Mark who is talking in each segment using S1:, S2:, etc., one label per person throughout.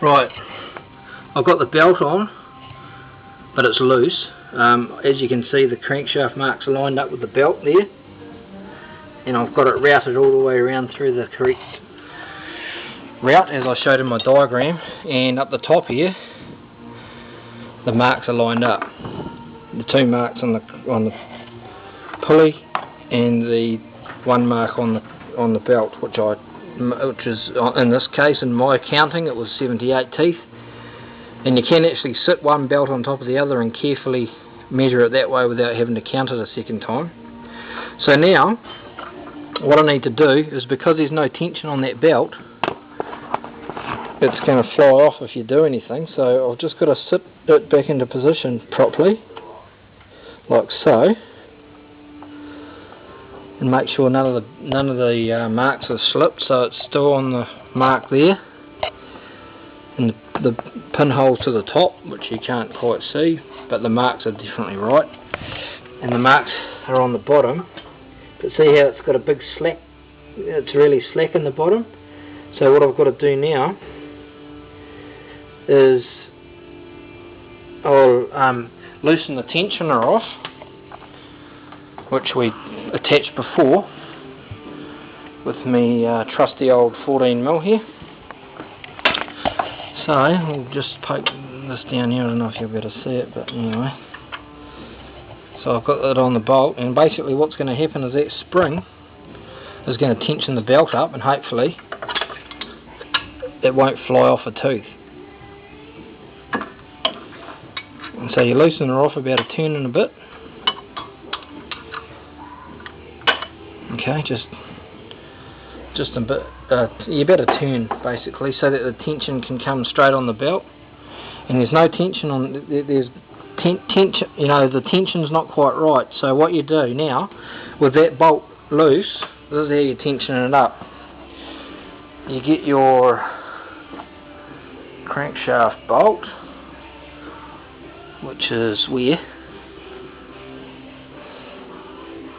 S1: Right, I've got the belt on, but it's loose. As you can see, the crankshaft marks are lined up with the belt there, and I've got it routed all the way around through the correct route as I showed in my diagram. And up the top here, the marks are lined up. The two marks on the pulley and the one mark on the belt, which is in this case, in my counting, it was 78 teeth. And you can actually sit one belt on top of the other and carefully measure it that way without having to count it a second time. So now what I need to do is, because there's no tension on that belt, it's going to fly off if you do anything. So I've just got to sit it back into position properly, like so, and make sure none of the marks are slipped, so it's still on the mark there, and the pinhole to the top, which you can't quite see, but the marks are definitely right, and the marks are on the bottom. But see how it's got a big slack, it's really slack in the bottom. So what I've got to do now is I'll loosen the tensioner off, which we attached before with me trusty old 14mm here. So I'll just poke this down here. I don't know if you'll be able to see it, but anyway. So I've got that on the bolt, and basically what's going to happen is that spring is going to tension the belt up, and hopefully it won't fly off a tooth. And so you loosen her off about a turn and a bit. Okay, just a bit. You better turn basically so that the tension can come straight on the belt. And there's no tension on. There's tension. You know, the tension's not quite right. So what you do now, with that bolt loose, this is how you tension it up. You get your crankshaft bolt, which is where?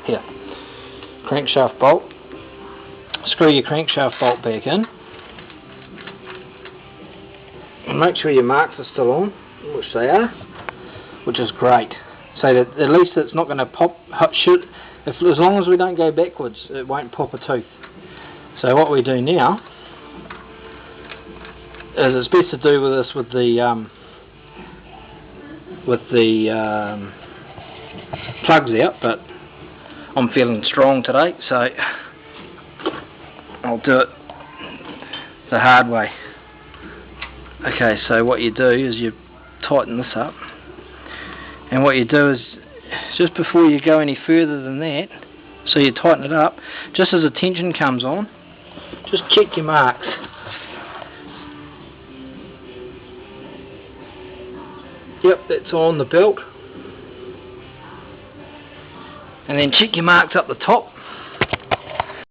S1: Here. Crankshaft bolt. Screw your crankshaft bolt back in, and make sure your marks are still on, which they are, which is great. So that at least it's not going to pop. As long as we don't go backwards, it won't pop a tooth. So what we do now is, it's best to do with this with the plugs out, but I'm feeling strong today, so I'll do it the hard way. Okay, so what you do is you tighten this up, and what you do is, just before you go any further than that, so you tighten it up, just as the tension comes on, just check your marks. Yep, that's on the belt. And then check your marks up the top.